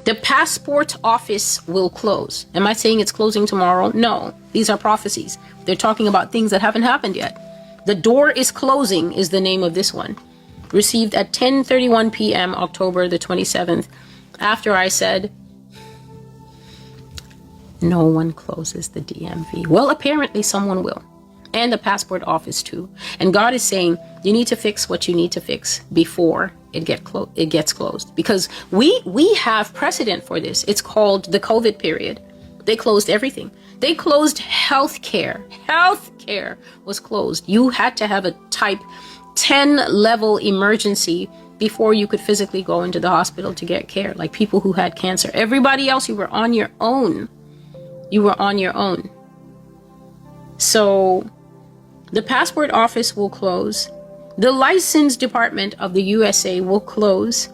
The passport office will close. Am I saying it's closing tomorrow? No. These are prophecies. They're talking about things that haven't happened yet. The door is closing is the name of this one. Received at 10:31 p.m. October the 27th. After I said, no one closes the DMV. Well, apparently someone will. And the passport office too. And God is saying, you need to fix what you need to fix before it gets closed. Because we have precedent for this. It's called the COVID period. They closed everything. They closed healthcare. Healthcare was closed. You had to have a type 10 level emergency before you could physically go into the hospital to get care. Like people who had cancer. Everybody else, you were on your own. You were on your own. So the passport office will close. The license department of the USA will close.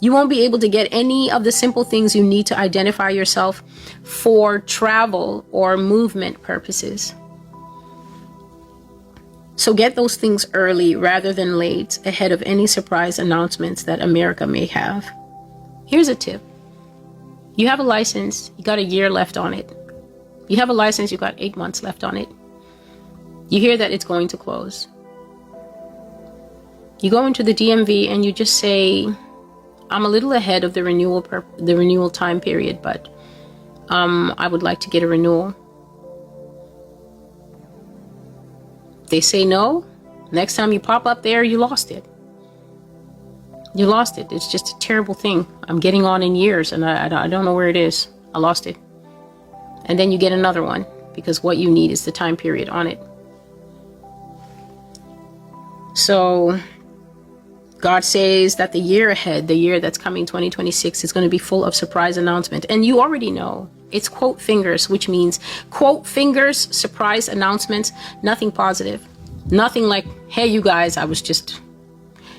You won't be able to get any of the simple things you need to identify yourself for travel or movement purposes. So get those things early rather than late, ahead of any surprise announcements that America may have. Here's a tip. You have a license, you got a year left on it. You have a license, you got 8 months left on it. You hear that it's going to close. You go into the DMV and you just say, I'm a little ahead of the renewal time period, but I would like to get a renewal. They say no. Next time you pop up there, you lost it. You lost it. It's just a terrible thing. I'm getting on in years and I don't know where it is. I lost it. And then you get another one because what you need is the time period on it. So God says that the year ahead, the year that's coming, 2026, is going to be full of surprise announcement. And you already know. It's quote fingers, which means quote fingers, surprise announcements, nothing positive. Nothing like, hey, you guys, it was just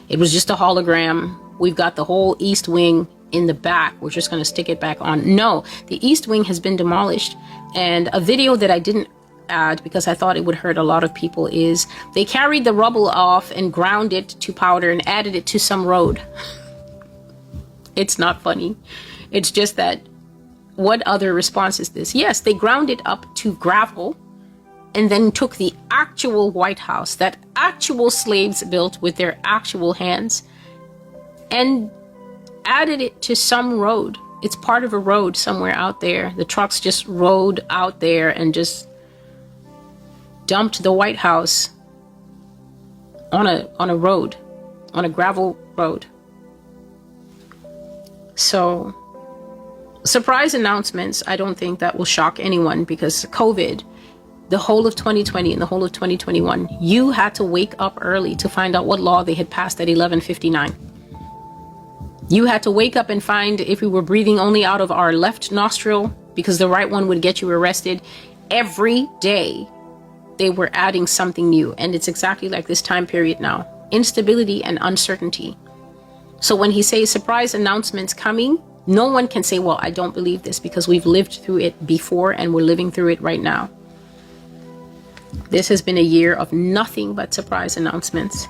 a hologram. We've got the whole East Wing in the back. We're just going to stick it back on. No, the East Wing has been demolished. And a video that I didn't add because I thought it would hurt a lot of people is they carried the rubble off and ground it to powder and added it to some road. It's not funny. It's just that what other response is this? Yes, they ground it up to gravel and then took the actual White House that actual slaves built with their actual hands and added it to some road. It's part of a road somewhere out there. The trucks just rode out there and just dumped the White House on a road, on a gravel road. So surprise announcements, I don't think that will shock anyone because COVID, the whole of 2020 and the whole of 2021, you had to wake up early to find out what law they had passed at 11:59. You had to wake up and find if we were breathing only out of our left nostril because the right one would get you arrested. Every day they were adding something new, and it's exactly like this time period now. Instability and uncertainty. So when he says surprise announcements coming, no one can say, well, I don't believe this because we've lived through it before and we're living through it right now. This has been a year of nothing but surprise announcements.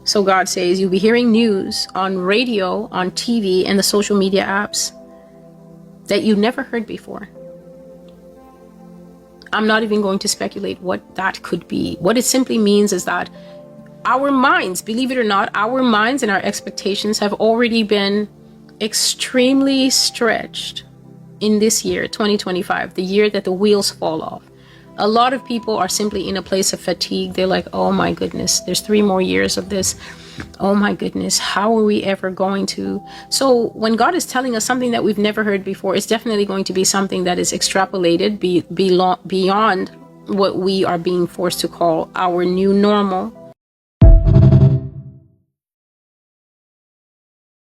So God says you'll be hearing news on radio, on TV, and the social media apps that you never heard before. I'm not even going to speculate what that could be. What it simply means is that our minds, believe it or not, our minds and our expectations have already been extremely stretched in this year, 2025, the year that the wheels fall off. A lot of people are simply in a place of fatigue. They're like, oh my goodness, there's 3 more years of this. Oh my goodness, how are we ever going to? So when God is telling us something that we've never heard before, it's definitely going to be something that is extrapolated beyond what we are being forced to call our new normal.